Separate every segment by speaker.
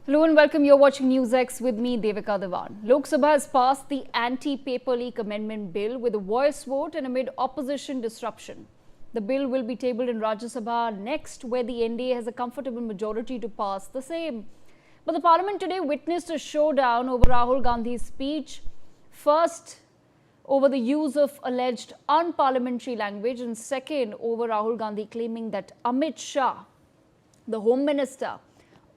Speaker 1: Hello and welcome. You're watching NewsX with me, Devika Devan. Lok Sabha has passed the anti-paper leak amendment bill with a voice vote and amid opposition disruption. The bill will be tabled in Rajya Sabha next, where the NDA has a comfortable majority to pass the same. But the Parliament today witnessed a showdown over Rahul Gandhi's speech. First, over the use of alleged unparliamentary language, and second, over Rahul Gandhi claiming that Amit Shah, the Home Minister,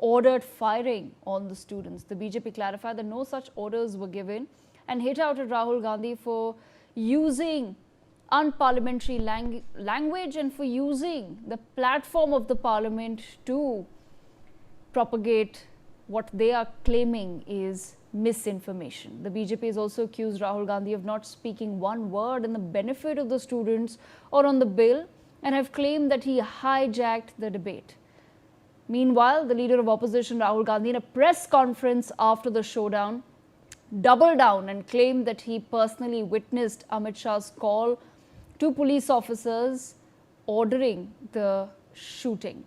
Speaker 1: ordered firing on the students. The BJP clarified that no such orders were given and hit out at Rahul Gandhi for using unparliamentary language and for using the platform of the parliament to propagate what they are claiming is misinformation. The BJP has also accused Rahul Gandhi of not speaking one word in the benefit of the students or on the bill and have claimed that he hijacked the debate. Meanwhile, the leader of opposition, Rahul Gandhi, in a press conference after the showdown, doubled down and claimed that he personally witnessed Amit Shah's call to police officers ordering the shooting.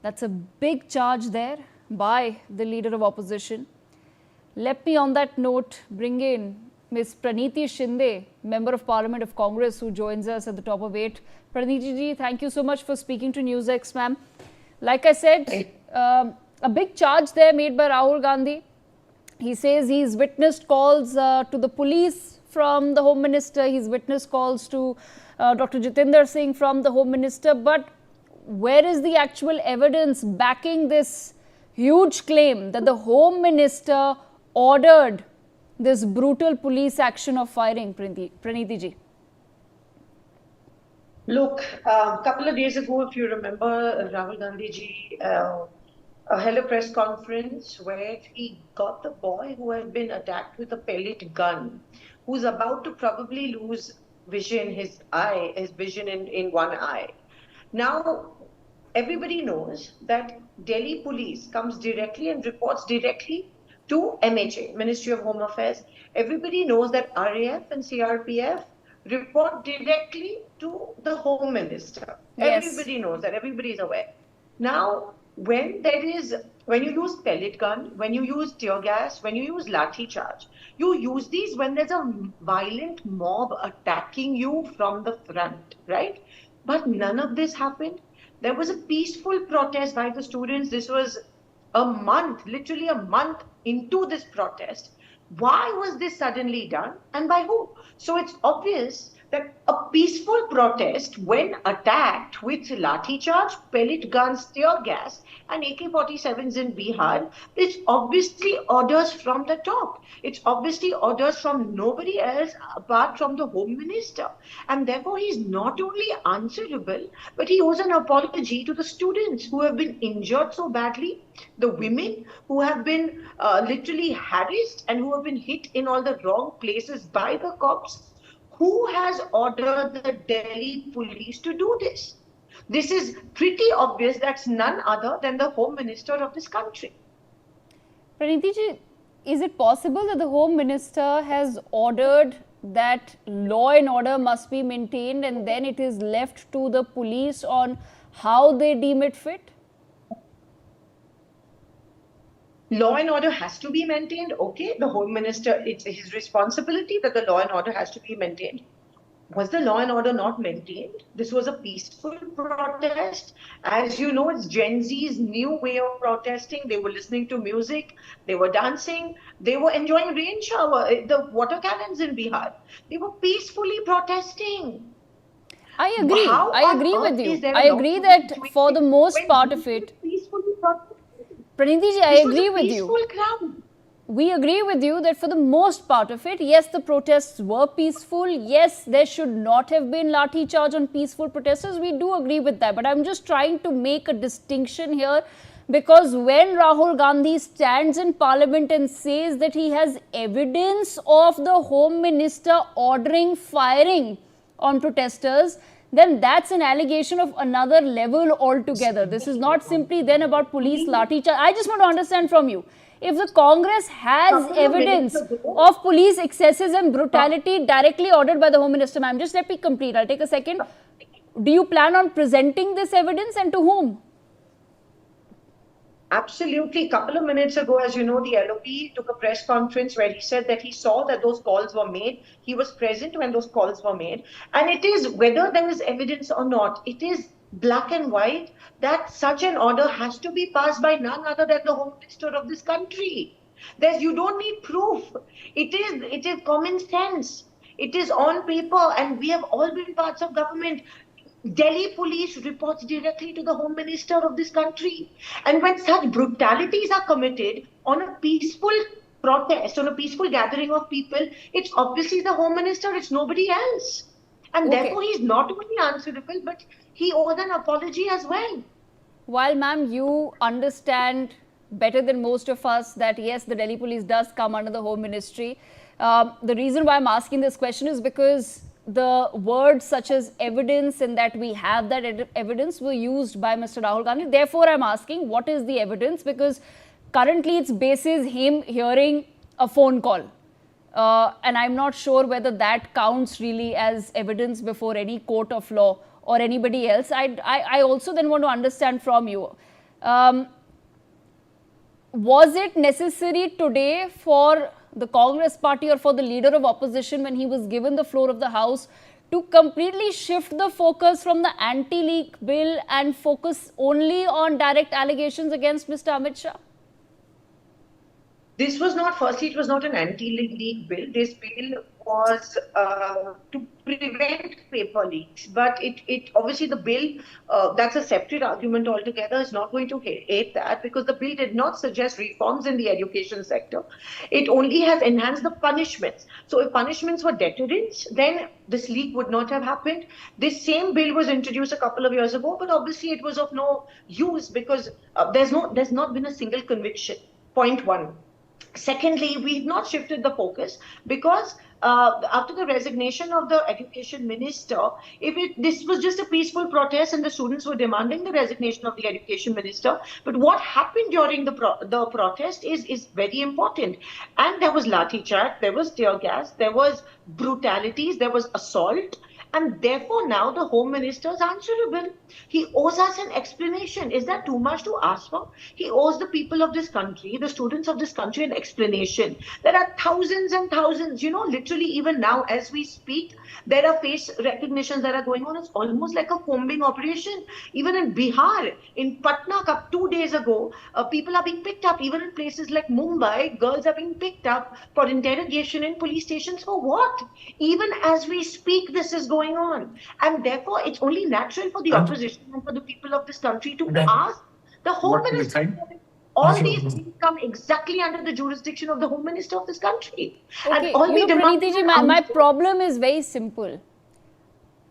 Speaker 1: That's a big charge there by the leader of opposition. Let me, on that note, bring in Ms. Praniti Shinde, Member of Parliament of Congress, who joins us at the top of 8. Praniti ji, thank you so much for speaking to NewsX, ma'am. Like I said, a big charge there made by Rahul Gandhi. He says he's witnessed calls to the police from the Home Minister. He's witnessed calls to Dr. Jitendra Singh from the Home Minister. But where is the actual evidence backing this huge claim that the Home Minister ordered this brutal police action of firing, Praniti ji?
Speaker 2: Look, a couple of days ago, if you remember, Rahul Gandhi ji held a press conference where he got the boy who had been attacked with a pellet gun, who's about to probably lose vision, his vision in one eye. Now, everybody knows that Delhi police comes directly and reports directly to MHA, Ministry of Home Affairs. Everybody knows that RAF and CRPF report directly to the Home Minister.
Speaker 1: Yes.
Speaker 2: Everybody knows that. Everybody is aware. Now, when you use pellet gun, when you use tear gas, when you use lathi charge, you use these when there's a violent mob attacking you from the front, right? But none of this happened. There was a peaceful protest by the students. This was a month, literally a month into this protest. Why was this suddenly done and by who? So it's obvious that a peaceful protest, when attacked with lathi charge, pellet guns, tear gas, and AK-47s in Bihar, it's obviously orders from the top. It's obviously orders from nobody else apart from the Home Minister. And therefore, he's not only answerable, but he owes an apology to the students who have been injured so badly, the women who have been literally harassed and who have been hit in all the wrong places by the cops. Who has ordered the Delhi police to do this? This is pretty obvious. That's none other than the Home Minister of this country.
Speaker 1: Praniti ji, is it possible that the Home Minister has ordered that law and order must be maintained and then it is left to the police on how they deem it fit?
Speaker 2: Law and order has to be maintained. Okay, the Home Minister, it's his responsibility that the law and order has to be maintained. Was the law and order not maintained? This was a peaceful protest. As you know, it's Gen Z's new way of protesting. They were listening to music, they were dancing, they were enjoying rain shower, the water cannons in Bihar. They were peacefully protesting.
Speaker 1: I agree. I agree with you. I agree that for the most part of it, Praniti ji, I agree with you. We agree with you that for the most part of it, yes, the protests were peaceful. Yes, there should not have been lathi charge on peaceful protesters. We do agree with that. But I'm just trying to make a distinction here, because when Rahul Gandhi stands in Parliament and says that he has evidence of the Home Minister ordering firing on protesters, then that's an allegation of another level altogether. This is not simply then about police lathi charge. I just want to understand from you, if the Congress has evidence of police excesses and brutality directly ordered by the Home Minister, ma'am, just let me complete. I'll take a second. Do you plan on presenting this evidence and to whom?
Speaker 2: Absolutely. A couple of minutes ago, as you know, the LOP took a press conference where he said that he saw that those calls were made. He was present when those calls were made. And it is, whether there is evidence or not, it is black and white that such an order has to be passed by none other than the Home Minister of this country. You don't need proof. It is common sense. It is on paper, and we have all been parts of government. Delhi police reports directly to the Home Minister of this country. And when such brutalities are committed on a peaceful protest, on a peaceful gathering of people, it's obviously the Home Minister, it's nobody else. And
Speaker 1: Okay.
Speaker 2: therefore, he's not only answerable, but he owes an apology as well.
Speaker 1: While, ma'am, you understand better than most of us that yes, the Delhi police does come under the Home Ministry. The reason why I'm asking this question is because the words such as evidence and that we have that evidence were used by Mr. Rahul Gandhi. Therefore, I'm asking what is the evidence, because currently it's basis him hearing a phone call. And I'm not sure whether that counts really as evidence before any court of law or anybody else. I also then want to understand from you, was it necessary today for the Congress party or for the leader of opposition, when he was given the floor of the House, to completely shift the focus from the anti-leak bill and focus only on direct allegations against Mr. Amit Shah?
Speaker 2: This was not, firstly, it was not an anti-leak bill. This bill was to prevent paper leaks. But it obviously, the bill, that's a separate argument altogether, is not going to aid that, because the bill did not suggest reforms in the education sector. It only has enhanced the punishments. So if punishments were deterrents, then this leak would not have happened. This same bill was introduced a couple of years ago, but obviously it was of no use, because there's not been a single conviction. Point one. Secondly, we've not shifted the focus because after the resignation of the education minister, this was just a peaceful protest and the students were demanding the resignation of the education minister. But what happened during the protest is very important. And there was lathi charge, there was tear gas, there was brutalities, there was assault. And therefore, now the Home Minister is answerable. He owes us an explanation. Is that too much to ask for? He owes the people of this country, the students of this country, an explanation. There are thousands and thousands, literally even now as we speak, there are face recognitions that are going on. It's almost like a combing operation. Even in Bihar, in Patna, 2 days ago, people are being picked up. Even in places like Mumbai, girls are being picked up for interrogation in police stations. For what? Even as we speak, this is going on. And therefore, it's only natural for the opposition and for the people of this country to ask the Home Minister. All these things come exactly under the jurisdiction of the Home Minister of this country.
Speaker 1: Okay,
Speaker 2: and all we demand
Speaker 1: Praniti ji, my problem is very simple.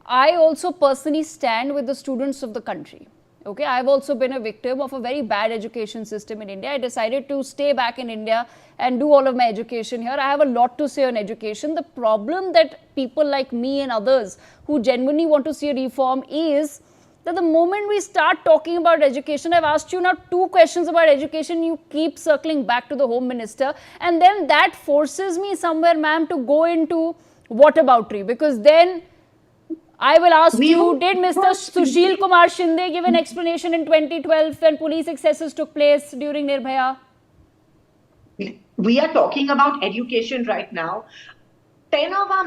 Speaker 1: I also personally stand with the students of the country. Okay, I've also been a victim of a very bad education system in India. I decided to stay back in India and do all of my education here. I have a lot to say on education. The problem that people like me and others who genuinely want to see a reform is that the moment we start talking about education, I've asked you now 2 questions about education, you keep circling back to the Home Minister, and then that forces me somewhere, ma'am, to go into whataboutery, because then I will ask you, did Mr. Sushil Kumar Shinde give an explanation in 2012 when police excesses took place during Nirbhaya?
Speaker 2: We are talking about education right now. 10 of our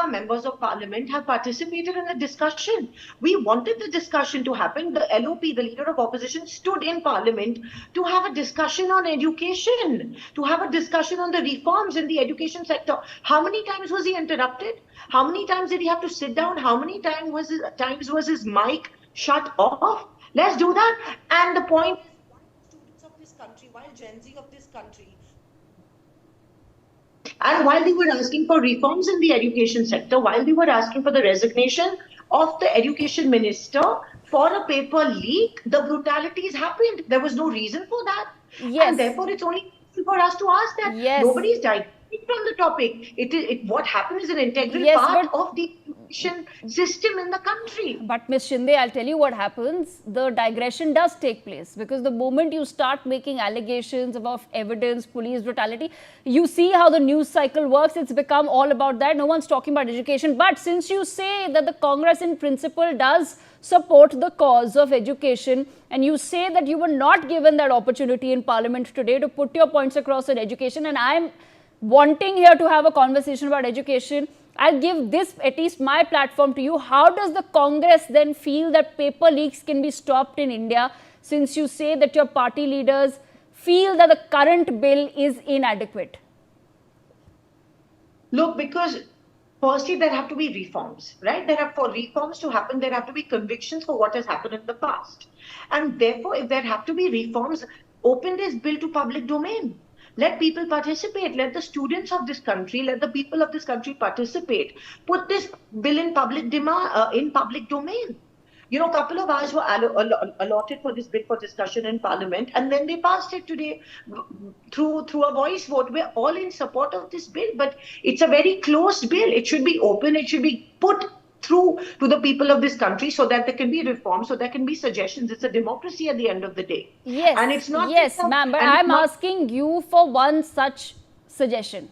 Speaker 2: members of parliament have participated in the discussion. We wanted the discussion to happen. The LOP, the leader of opposition, stood in parliament to have a discussion on education, to have a discussion on the reforms in the education sector. How many times was he interrupted? How many times did he have to sit down? How many times was his mic shut off? Let's do that. And the point is, why students of this country, while Gen Z of this country, and while they were asking for reforms in the education sector, while they were asking for the resignation of the education minister for a paper leak, the brutalities happened. There was no reason for that.
Speaker 1: Yes.
Speaker 2: And therefore, it's only for us to ask that.
Speaker 1: Yes.
Speaker 2: Nobody's died from the topic. What happened is an integral part of the education system in the country.
Speaker 1: But Ms. Shinde, I'll tell you what happens. The digression does take place, because the moment you start making allegations about evidence, police brutality, you see how the news cycle works. It's become all about that. No one's talking about education. But since you say that the Congress in principle does support the cause of education, and you say that you were not given that opportunity in Parliament today to put your points across on education, and I'm wanting here to have a conversation about education. I'll give this, at least my platform, to you. How does the Congress then feel that paper leaks can be stopped in India, since you say that your party leaders feel that the current bill is inadequate?
Speaker 2: Look, because firstly, there have to be reforms, right? For reforms to happen, there have to be convictions for what has happened in the past. And therefore, if there have to be reforms, open this bill to public domain. Let people participate. Let the students of this country, let the people of this country participate. Put this bill in public domain. You know, a couple of hours were allotted for this bill for discussion in Parliament, and then they passed it today through a voice vote. We're all in support of this bill, but it's a very closed bill. It should be open. It should be put through to the people of this country so that there can be reforms, so there can be suggestions. It's a democracy at the end of the day.
Speaker 1: Yes,
Speaker 2: and it's not.
Speaker 1: Yes, ma'am, but I'm asking you for one such suggestion.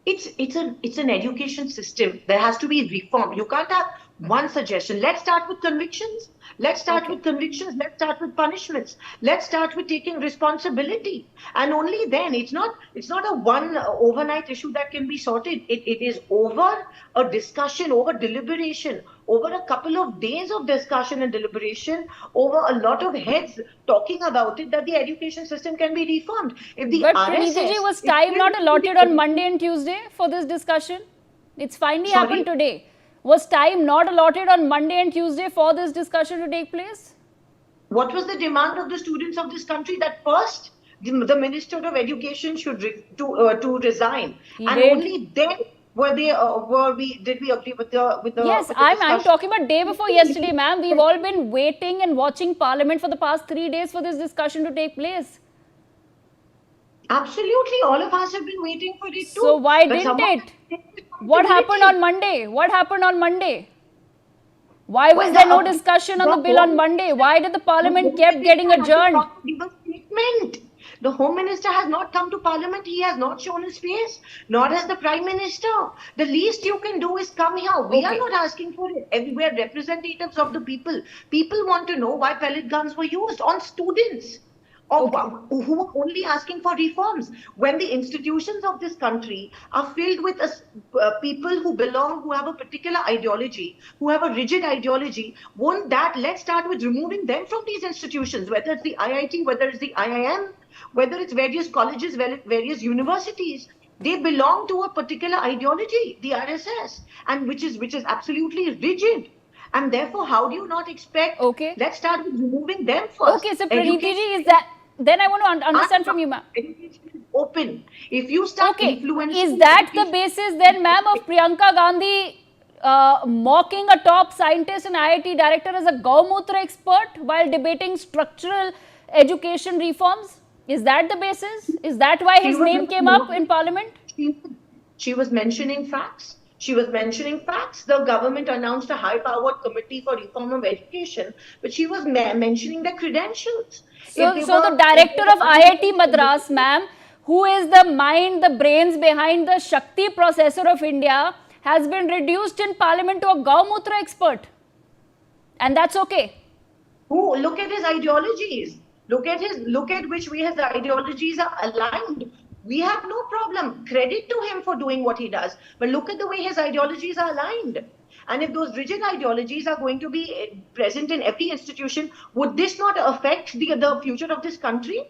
Speaker 2: It's an education system. There has to be reform. You can't have one suggestion. Let's start with convictions. Let's start with convictions. Let's start with punishments. Let's start with taking responsibility. And only then, it's not a one overnight issue that can be sorted. It is over a discussion, over deliberation, over a couple of days of discussion and deliberation, over a lot of heads talking about it, that the education system can be reformed.
Speaker 1: But Praniti ji, was time not allotted on Monday and Tuesday for this discussion? It's finally happened today. Was time not allotted on Monday and Tuesday for this discussion to take place?
Speaker 2: What was the demand of the students of this country? That first, the Minister of Education should to resign, and only then did we agree with the
Speaker 1: Yes, I'm talking about day before yesterday, ma'am. We've all been waiting and watching Parliament for the past 3 days for this discussion to take place.
Speaker 2: Absolutely, all of us have been waiting for it too.
Speaker 1: So why didn't it? What happened on Monday? What happened on Monday? Why was there no discussion on the bill on Monday? Why did the Parliament kept getting adjourned?
Speaker 2: The Home Minister has not come to Parliament. He has not shown his face, nor has the Prime Minister. The least you can do is come here. We are not asking for it. We are representatives of the people. People want to know why pellet guns were used on students. Who are only asking for reforms. When the institutions of this country are filled with people who have a particular ideology, who have a rigid ideology, let's start with removing them from these institutions, whether it's the IIT, whether it's the IIM, whether it's various colleges, various universities. They belong to a particular ideology, the RSS, and which is absolutely rigid. And therefore, how do you not expect? Let's start with removing them first.
Speaker 1: Okay, so Praniti ji, is that? Then I want to understand from you, ma'am.
Speaker 2: Education is open. If you start influencing...
Speaker 1: Is that the basis then, ma'am, of Priyanka Gandhi mocking a top scientist and IIT director as a Gaumutra expert while debating structural education reforms? Is that the basis? Is that why his name came up in Parliament?
Speaker 2: She was mentioning facts. The government announced a high-powered committee for reform of education, but she was mentioning the credentials.
Speaker 1: So the director of IIT Madras, ma'am, who is the mind, the brains behind the Shakti processor of India, has been reduced in Parliament to a Gaumutra expert. And that's okay.
Speaker 2: Look at his ideologies. Look at which way his ideologies are aligned. We have no problem. Credit to him for doing what he does. But look at the way his ideologies are aligned. And if those rigid ideologies are going to be present in every institution, would this not affect the future of this country?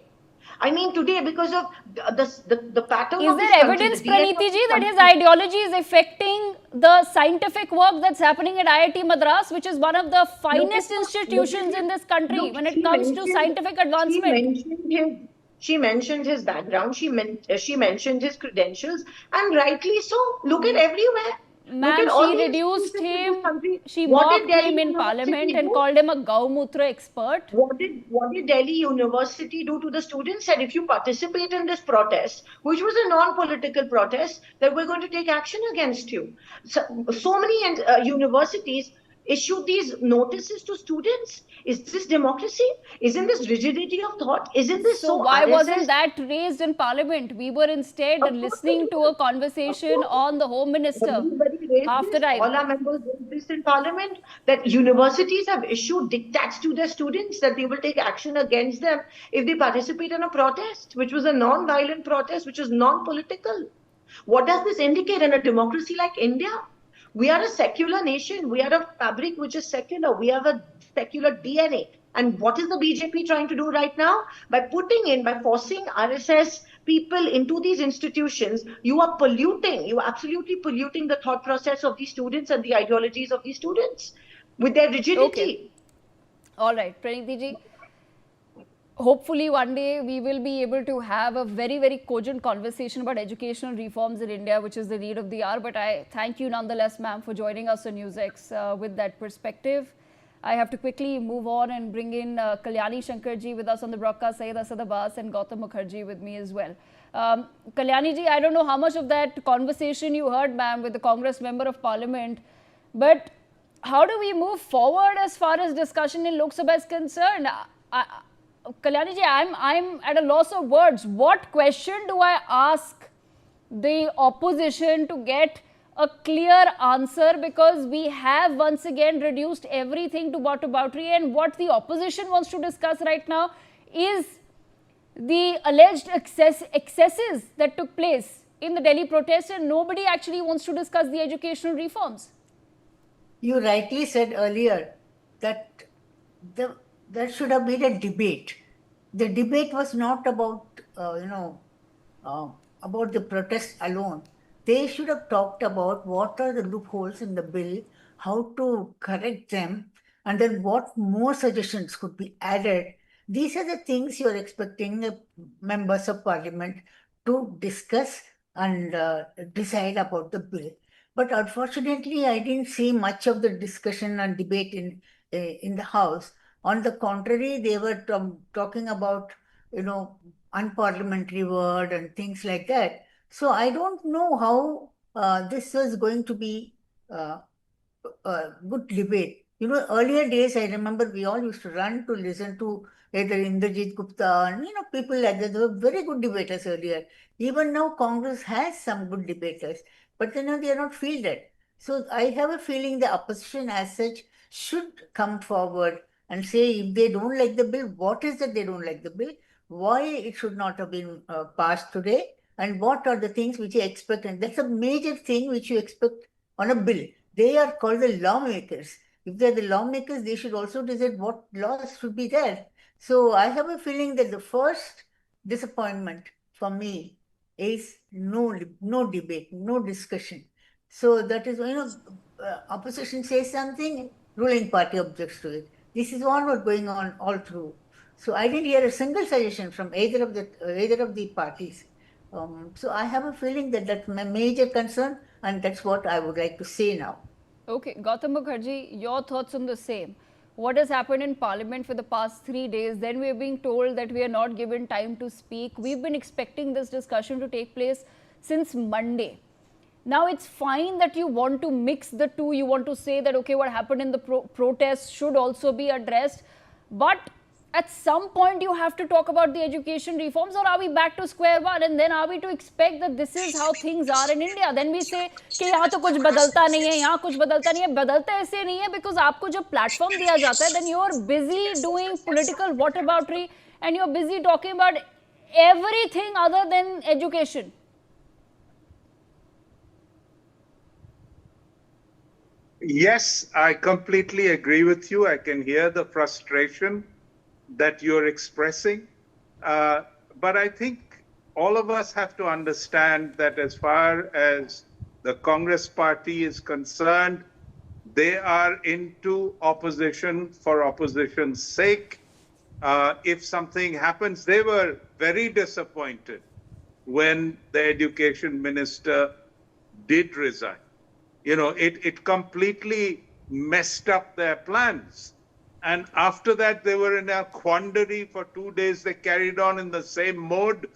Speaker 2: I mean, today, because of the pattern
Speaker 1: of this country... Is there evidence, Praniti ji, that his ideology is affecting the scientific work that's happening at IIT Madras, which is one of the finest institutions in this country when it comes to scientific advancement?
Speaker 2: She mentioned his background, she mentioned his credentials, and rightly so. Look at everywhere.
Speaker 1: Ma'am, she reduced him, she mocked him in Parliament and called him a Gaumutra expert.
Speaker 2: What did Delhi University do to the students? Said if you participate in this protest, which was a non-political protest, that we're going to take action against you. So many universities issued these notices to students. Is this democracy? Isn't this rigidity of thought? Isn't this so
Speaker 1: why
Speaker 2: RSS?
Speaker 1: Wasn't that raised in Parliament? We were instead listening to a conversation on the Home Minister.
Speaker 2: raised
Speaker 1: Half the
Speaker 2: this,
Speaker 1: time.
Speaker 2: all our members raised this in Parliament, that universities have issued diktats to their students that they will take action against them if they participate in a protest, which was a non-violent protest, which is non-political. What does this indicate in a democracy like India? We are a secular nation. We are a fabric which is secular. We have a secular DNA. And what is the BJP trying to do right now? By forcing RSS people into these institutions, you are absolutely polluting the thought process of these students and the ideologies of these students with their
Speaker 1: Okay.
Speaker 2: rigidity.
Speaker 1: All right, Praniti ji. Hopefully one day we will be able to have a very, very cogent conversation about educational reforms in India, which is the need of the hour. But I thank you nonetheless, ma'am, for joining us on NewsX with that perspective. I have to quickly move on and bring in Kalyani Shankarji with us on the broadcast, Syed Asad Abbas and Gautam Mukherjee with me as well. Kalyani ji, I don't know how much of that conversation you heard, ma'am, with the Congress member of Parliament, but how do we move forward as far as discussion in Lok Sabha is concerned? Kalyani ji, I'm at a loss of words. What question do I ask the opposition to get a clear answer? Because we have once again reduced everything to boundary, and what the opposition wants to discuss right now is the alleged excesses that took place in the Delhi protest, and nobody actually wants to discuss the educational reforms.
Speaker 3: You rightly said earlier that there should have been a debate. The debate was not about, about the protest alone. They should have talked about what are the loopholes in the bill, how to correct them, and then what more suggestions could be added. These are the things you're expecting members of parliament to discuss and decide about the bill. But unfortunately, I didn't see much of the discussion and debate in the House. On the contrary, they were talking about, unparliamentary word and things like that. So I don't know how this was going to be a good debate. Earlier days, I remember we all used to run to listen to either Indrajit Gupta and, people like that. They were very good debaters earlier. Even now, Congress has some good debaters, but they are not fielded. So I have a feeling the opposition as such should come forward and say if they don't like the bill, what is that they don't like the bill, why it should not have been passed today, and what are the things which you expect. And that's a major thing which you expect on a bill. They are called the lawmakers. If they're the lawmakers, they should also decide what laws should be there. So I have a feeling that the first disappointment for me is no debate, no discussion. So that is, opposition says something, ruling party objects to it. This is what was going on all through. So I didn't hear a single suggestion from either of the parties. So I have a feeling that that's my major concern, and that's what I would like to say now.
Speaker 1: Okay, Gautam Mukherjee, your thoughts on the same. What has happened in Parliament for the past 3 days? Then we are being told that we are not given time to speak. We've been expecting this discussion to take place since Monday. Now, it's fine that you want to mix the two. You want to say that, okay, what happened in the protests should also be addressed. But at some point, you have to talk about the education reforms, or are we back to square one? And then are we to expect that this is how things are in India? Then we say कि यहाँ तो कुछ बदलता नहीं है, यहाँ कुछ बदलता नहीं है. बदलता ऐसे नहीं है because आपको जब platform दिया जाता है, then you're busy doing political whataboutery and you're busy talking about everything other than education.
Speaker 4: Yes, I completely agree with you. I can hear the frustration that you're expressing. But I think all of us have to understand that as far as the Congress party is concerned, they are into opposition for opposition's sake. If something happens, they were very disappointed when the education minister did resign. It completely messed up their plans. And after that, they were in a quandary for 2 days. They carried on in the same mode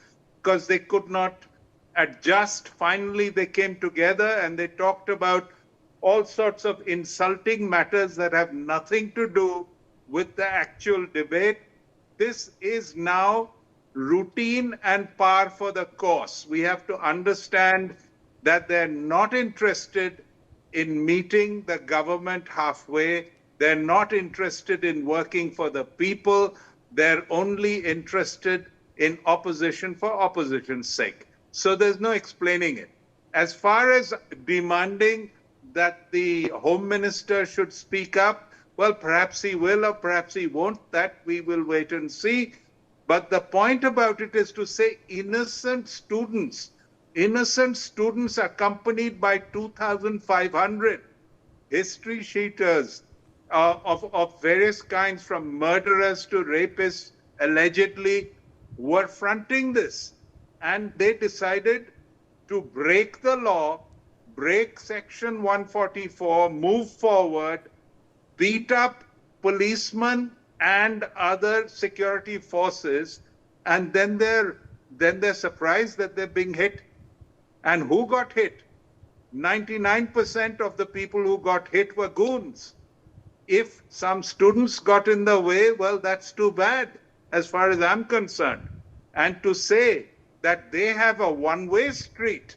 Speaker 4: because they could not adjust. Finally, they came together and they talked about all sorts of insulting matters that have nothing to do with the actual debate. This is now routine and par for the course. We have to understand that they're not interested in meeting the government halfway. They're not interested in working for the people. They're only interested in opposition for opposition's sake. So there's no explaining it. As far as demanding that the Home Minister should speak up, well, perhaps he will or perhaps he won't. That we will wait and see. But the point about it is to say innocent students accompanied by 2,500 history sheeters of various kinds, from murderers to rapists, allegedly, were fronting this. And they decided to break the law, break Section 144, move forward, beat up policemen and other security forces, and then they're surprised that they're being hit. And who got hit? 99% of the people who got hit were goons. If some students got in the way, well, that's too bad as far as I'm concerned. And to say that they have a one-way street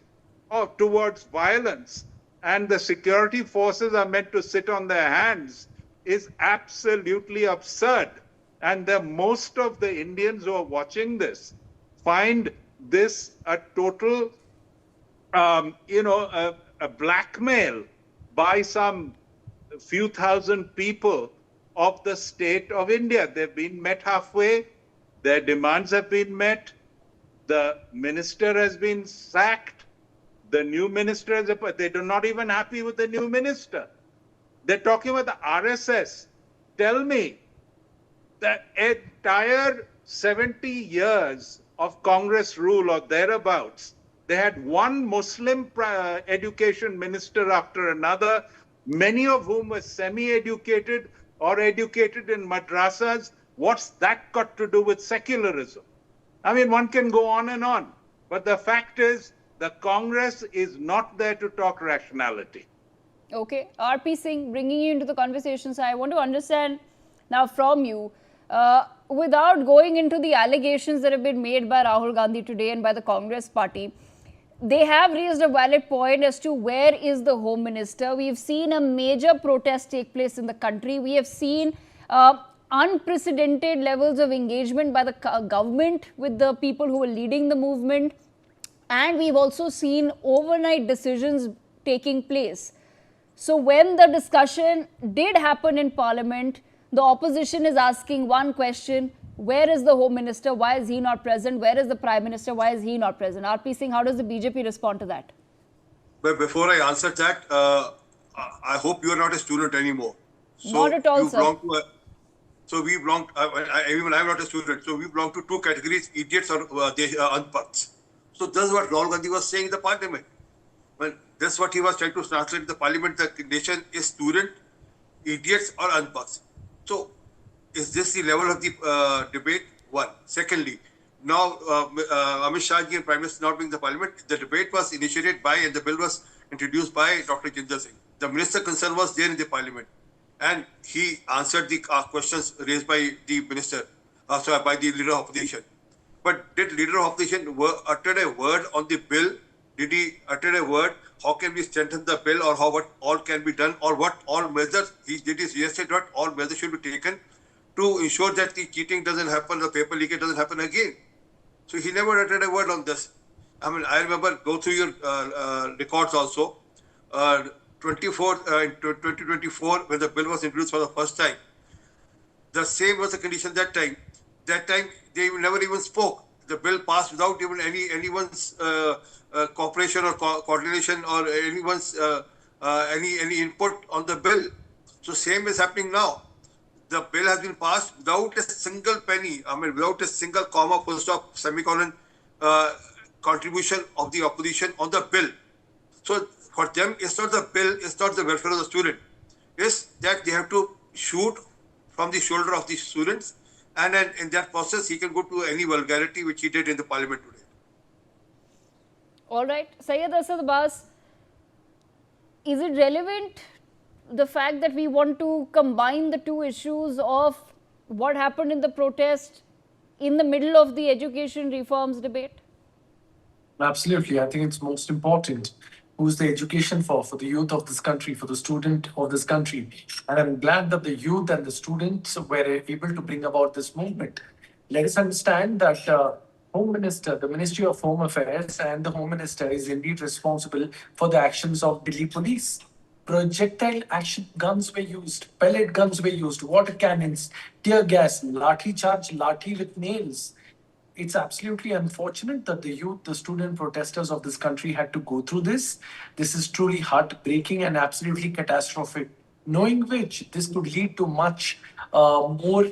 Speaker 4: towards violence and the security forces are meant to sit on their hands is absolutely absurd. And most of the Indians who are watching this find this a total, a blackmail by some few thousand people of the state of India. They've been met halfway. Their demands have been met. The minister has been sacked. The new minister, they're not even happy with the new minister. They're talking about the RSS. Tell me, the entire 70 years of Congress rule or thereabouts, they had one Muslim education minister after another, many of whom were semi-educated or educated in madrasas. What's that got to do with secularism? I mean, one can go on and on. But the fact is, the Congress is not there to talk rationality.
Speaker 1: Okay. RP Singh, bringing you into the conversation. So I want to understand now from you, without going into the allegations that have been made by Rahul Gandhi today and by the Congress party, they have raised a valid point as to where is the Home Minister. We've seen a major protest take place in the country. We have seen unprecedented levels of engagement by the government with the people who were leading the movement. And we've also seen overnight decisions taking place. So when the discussion did happen in Parliament, the opposition is asking one question: where is the Home Minister? Why is he not present? Where is the Prime Minister? Why is he not present? RP Singh, how does the BJP respond to that?
Speaker 5: But before I answer that, I hope you are not a student anymore. So
Speaker 1: not at all, sir.
Speaker 5: We belong, even I am not a student, so we belong to two categories: idiots or unpads. So that's what Rahul Gandhi was saying in the Parliament. Well, that's what he was trying to translate in the Parliament. The nation is student, idiots or unpads. So is this the level of the debate? One. Secondly, now Amit Shah and Prime Minister not being in the Parliament, the debate was initiated by and the bill was introduced by Dr. Jinder Singh. The minister concerned was there in the Parliament, and he answered the questions raised by the minister, by the leader of opposition. But did leader of opposition utter a word on the bill? Did he utter a word? How can we strengthen the bill, or what all can be done, or what all measures? He suggested what all measures should be taken to ensure that the cheating doesn't happen, the paper leakage doesn't happen again. So he never uttered a word on this. I mean, I remember, go through your records also. In 2024, when the bill was introduced for the first time, the same was the condition that time. That time, they never even spoke. The bill passed without even anyone's cooperation or coordination or anyone's any input on the bill. So same is happening now. The bill has been passed without a single penny, without a single comma, full stop, semicolon, contribution of the opposition on the bill. So for them, it's not the bill, it's not the welfare of the student. It's that they have to shoot from the shoulder of the students, and then in that process, he can go to any vulgarity which he did in the Parliament today.
Speaker 1: All right. Syed Asad Abbas, is it relevant, the fact that we want to combine the two issues of what happened in the protest in the middle of the education reforms debate?
Speaker 6: Absolutely. I think it's most important. who's the education for the youth of this country, for the student of this country. And I'm glad that the youth and the students were able to bring about this movement. Let us understand that Home Minister, the Ministry of Home Affairs, and the Home Minister is indeed responsible for the actions of Delhi police. Projectile action guns were used, pellet guns were used, water cannons, tear gas, lathi charge, lathi with nails. It's absolutely unfortunate that the youth, the student protesters of this country had to go through this. This is truly heartbreaking and absolutely catastrophic. Knowing which, this could lead to much more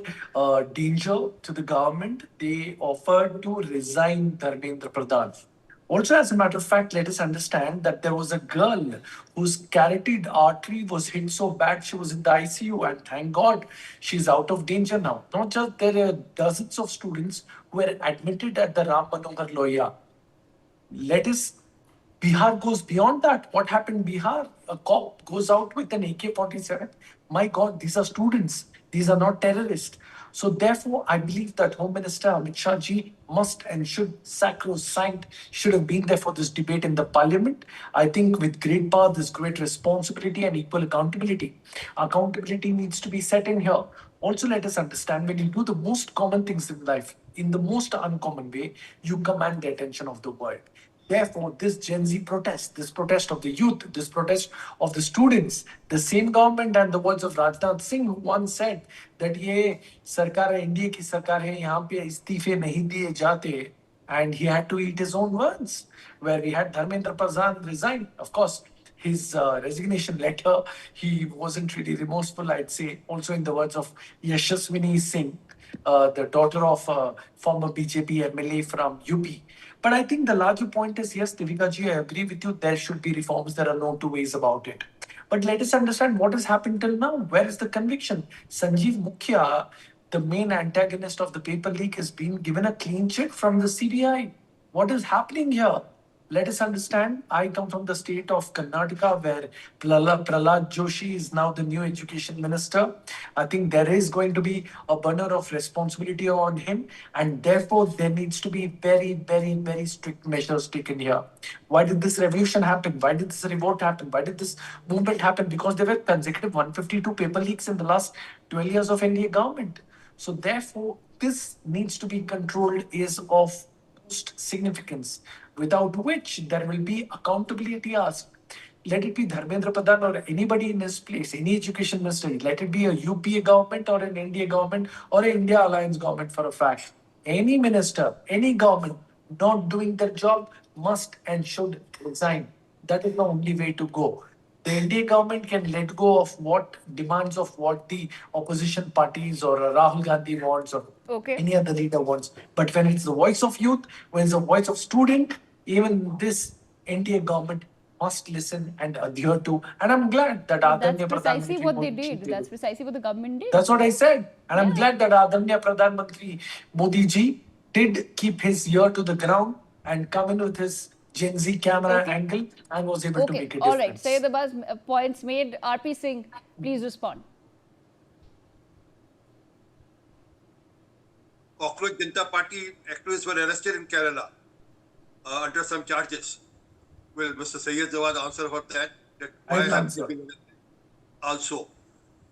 Speaker 6: danger to the government. They offered to resign Dharmendra Pradhan. Also, as a matter of fact, let us understand that there was a girl whose carotid artery was hit so bad she was in the ICU, and thank God she's out of danger now. Not just there are dozens of students who were admitted at the Ram Manohar Loya. Let us Bihar goes beyond that. What happened in Bihar? A cop goes out with an AK-47. My God, these are students. These are not terrorists. So therefore, I believe that Home Minister Amit Shah ji must and should sacrosanct, should have been there for this debate in the parliament. I think with great power, there's great responsibility and equal accountability. Accountability needs to be set in here. Also, let us understand when you do the most common things in life, in the most uncommon way, you command the attention of the world. Therefore, this Gen Z protest, this protest of the youth, this protest of the students, the same government and the words of Rajnath Singh who once said that ये सरकार India की सरकार है यहाँ पे इस्तीफे नहीं दिए जाते, and he had to eat his own words, where we had Dharmendra Pradhan resign. Of course, his resignation letter, he wasn't really remorseful, I'd say. Also, in the words of Yashaswini Singh, the daughter of a former BJP MLA from UP. But I think the larger point is, yes, Devika ji, I agree with you. There should be reforms. There are no two ways about it. But let us understand what has happened till now. Where is the conviction? Sanjeev Mukhya, the main antagonist of the paper leak, has been given a clean chit from the CBI. What is happening here? Let us understand, I come from the state of Karnataka where Prahlad Joshi is now the new education minister. I think there is going to be a burner of responsibility on him, and therefore there needs to be very, very, very strict measures taken here. Why did this revolution happen? Why did this revolt happen? Why did this movement happen? Because there were consecutive 152 paper leaks in the last 12 years of NDA government. So therefore, this needs to be controlled is of most significance, without which there will be accountability asked. Let it be Dharmendra Pradhan or anybody in his place, any education minister, let it be a UPA government or an NDA government or an India Alliance government for a fact. Any minister, any government not doing their job must and should resign. That is the only way to go. The NDA government can let go of what demands of what the opposition parties or Rahul Gandhi wants or any other leader wants. But when it's the voice of youth, when it's the voice of student, even this NDA government must listen and adhere to. And I'm glad that
Speaker 1: That's precisely what they did. That's precisely what the government did.
Speaker 6: That's what I said. And I'm glad that Adanya Pradhan Mantri Modi ji did keep his ear to the ground and come in with his Gen Z camera angle and was able to make a difference.
Speaker 1: All right. Say the buzz points made. RP Singh, please respond.
Speaker 5: Cockroach Janata Party activists were arrested in Kerala under some charges. Will Mr. Sayyid Jawad answer for that? Why have they been arrested? Also,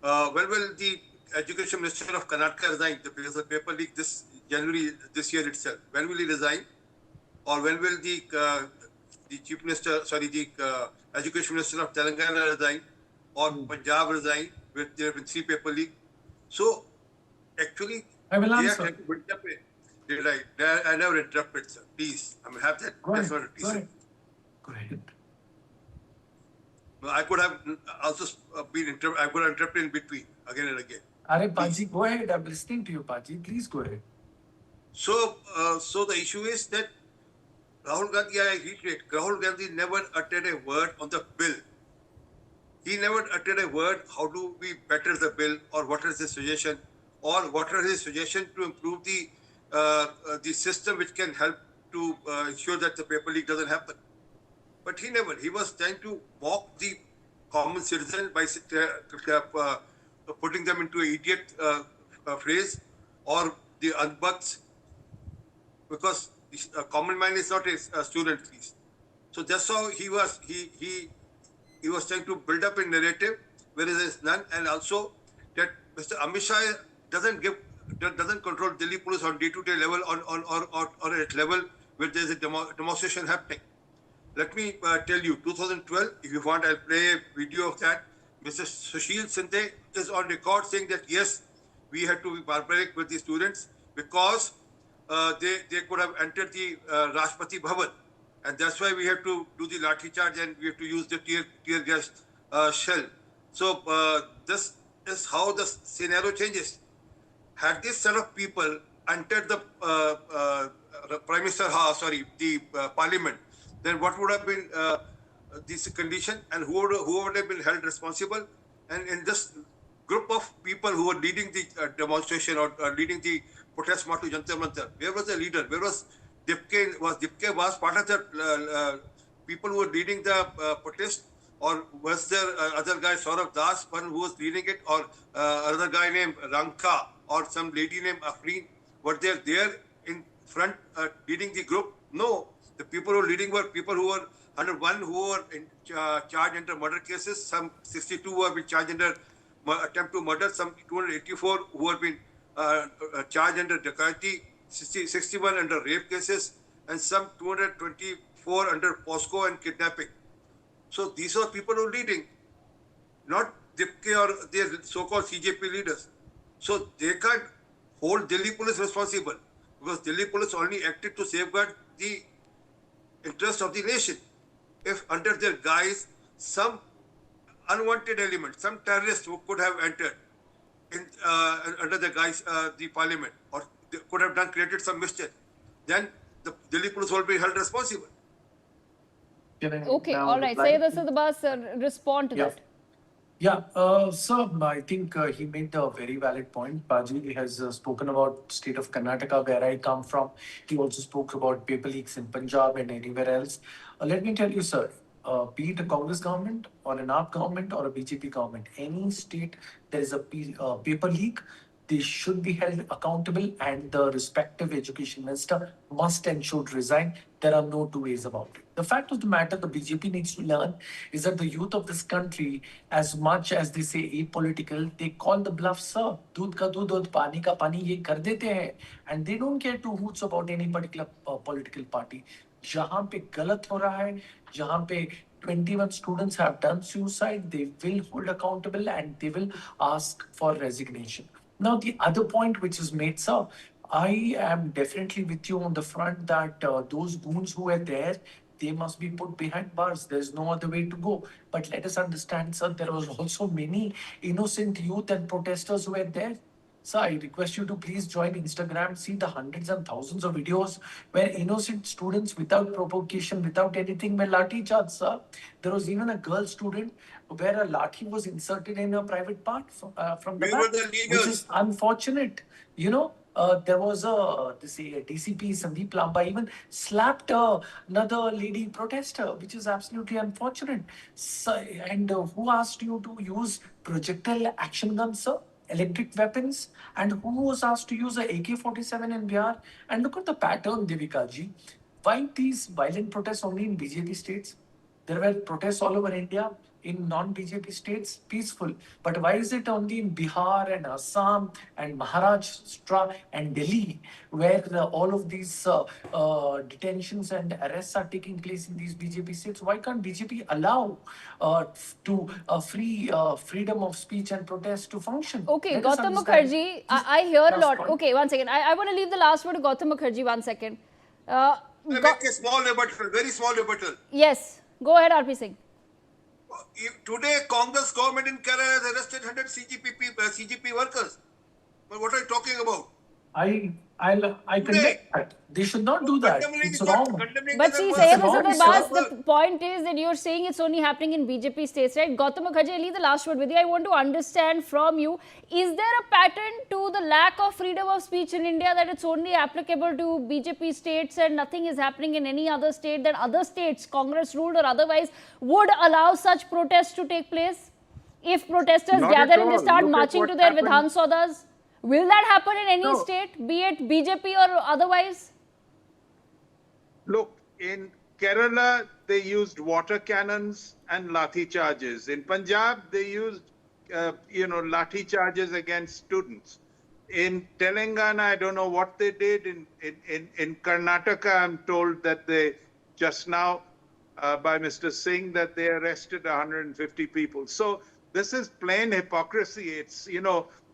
Speaker 5: when will the Education Minister of Karnataka resign? Because the paper leak this January this year itself. When will he resign? Or when will the Chief Minister, the Education Minister of Telangana resign? Or Punjab resign? There have been 3 paper leaks. So, actually,
Speaker 6: I will answer.
Speaker 5: They are trying to build up I never interrupted, sir. Please, I have that.
Speaker 6: Go ahead.
Speaker 5: Go ahead.
Speaker 6: Go ahead.
Speaker 5: I could have also I could have interrupted in between again and again.
Speaker 6: Are Paji, go ahead. I'm listening to you, Paji. Please go ahead.
Speaker 5: So the issue is that Rahul Gandhi, I reiterate, Rahul Gandhi never uttered a word on the bill. He never uttered a word, how do we better the bill, or what is his suggestion, or what are his suggestions to improve the system which can help to ensure that the paper leak doesn't happen. But he was trying to mock the common citizen by putting them into an idiot phrase or the unbucks, because the common man is not a student, please. So that's how he was trying to build up a narrative where there is none, and also that Mr. Amit Shah doesn't control Delhi police on day-to-day level or at level where there is a demonstration happening. Let me tell you, 2012, if you want, I'll play a video of that. Mr. Sushil Sinde is on record saying that yes, we had to be barbaric with the students because they could have entered the Rashtrapati Bhavan, and that's why we have to do the lathi charge and we have to use the tear gas shell. So this is how the scenario changes. Had this set of people entered the Prime Minister, the Parliament, then what would have been this condition, and who would have been held responsible? And in this group of people who were leading the demonstration or leading the protest march to Jantar Mantar, where was the leader? Where was Dipke? Dipke was part of the people who were leading the protest, or was there other guy, Saurabh Das, one who was leading it, or another guy named Ranka, or some lady named Afreen? Were they there in front leading the group? No. The people who were leading were people who were 101 who were in charge under murder cases, some 62 who have been charged under attempt to murder, some 284 who have been charged under dacoity, 61 under rape cases, and some 224 under POSCO and kidnapping. So these are people who are leading, not Dipke or their so-called CJP leaders. So they can't hold Delhi police responsible because Delhi police only acted to safeguard the interest of the nation. If under their guise some unwanted element, some terrorist who could have entered in, under the guise the parliament, or they could have created some mischief, then the Delhi police will be held responsible.
Speaker 1: Okay, all right. Say this is the bus. Respond to that.
Speaker 6: Yeah, so I think he made a very valid point. Baji has spoken about state of Karnataka, where I come from. He also spoke about paper leaks in Punjab and anywhere else. Let me tell you, sir, be it a Congress government or an AAP government or a BJP government, any state there is a paper leak, they should be held accountable, and the respective education minister must and should resign. There are no two ways about it. The fact of the matter, the BJP needs to learn is that the youth of this country, as much as they say apolitical, they call the bluff, sir. Doodh ka doodh aur pani ka pani, ye kar dete hain. And they don't care two hoots about any particular political party. Jahan pe galat ho raha hai, jahan pe 21 students have done suicide, they will hold accountable and they will ask for resignation. Now, the other point which is made, sir, I am definitely with you on the front that those goons who are there, they must be put behind bars. There's no other way to go. But let us understand, sir, there was also many innocent youth and protesters who were there. Sir, I request you to please join Instagram, see the hundreds and thousands of videos where innocent students without provocation, without anything, were lathi charged, sir. There was even a girl student where a lathi was inserted in her private part from the back, which is unfortunate. You know, there was a DCP Sandeep Lamba even slapped another lady protester, which is absolutely unfortunate. So, and who asked you to use projectile action guns, sir? Electric weapons, and who was asked to use a AK-47 in Bihar? And look at the pattern, Devika ji. Why these violent protests only in BJP states? There were protests all over India in non-BJP states, peaceful. But why is it only in Bihar and Assam and Maharashtra and Delhi, where all of these detentions and arrests are taking place in these BJP states? Why can't BJP allow to freedom of speech and protest to function?
Speaker 1: Okay, Gautam Mukherjee, I hear a lot. Okay, one second. I want to leave the last word to Gautam Mukherjee. 1 second.
Speaker 5: Make a small rebuttal, very small rebuttal.
Speaker 1: Yes, go ahead, RP Singh.
Speaker 5: Today, Congress government in Kerala has arrested 100 CGP workers. But what are you talking about?
Speaker 6: I condemn that. They should not do that. It's wrong.
Speaker 1: But see, the point is that you're saying it's only happening in BJP states, right? Gautam Mukherjee, I'll leave the last word with you. I want to understand from you, is there a pattern to the lack of freedom of speech in India, that it's only applicable to BJP states and nothing is happening in any other state, that other states, Congress ruled or otherwise, would allow such protests to take place? If protesters gather and they start marching to their Vidhan Saudas, will that happen in any state, be it BJP or otherwise?
Speaker 4: Look, in Kerala, they used water cannons and lathi charges. In Punjab, they used, lathi charges against students. In Telangana, I don't know what they did. In Karnataka, I'm told that they just now, by Mr. Singh, that they arrested 150 people. So this is plain hypocrisy. It's,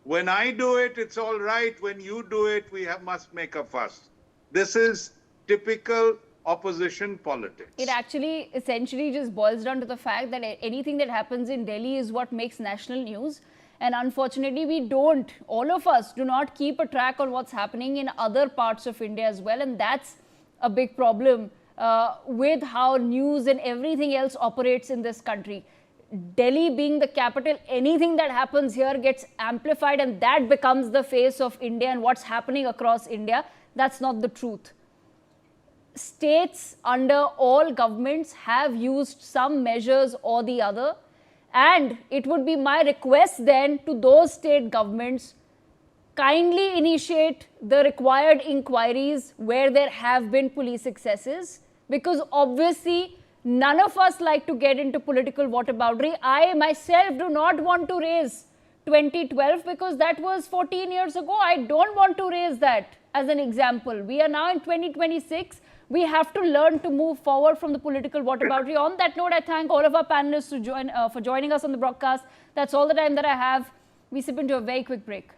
Speaker 4: when I do it, it's all right. When you do it, must make a fuss. This is typical opposition politics.
Speaker 1: It actually essentially just boils down to the fact that anything that happens in Delhi is what makes national news. And unfortunately, we don't, all of us do not keep a track on what's happening in other parts of India as well. And that's a big problem with how news and everything else operates in this country. Delhi being the capital, anything that happens here gets amplified, and that becomes the face of India and what's happening across India. That's not the truth. States under all governments have used some measures or the other, and it would be my request then to those state governments, kindly initiate the required inquiries where there have been police excesses, because obviously none of us like to get into political whataboutery. I myself do not want to raise 2012 because that was 14 years ago. I don't want to raise that as an example. We are now in 2026. We have to learn to move forward from the political whataboutery. On that note, I thank all of our panelists for joining us on the broadcast. That's all the time that I have. We slip into a very quick break.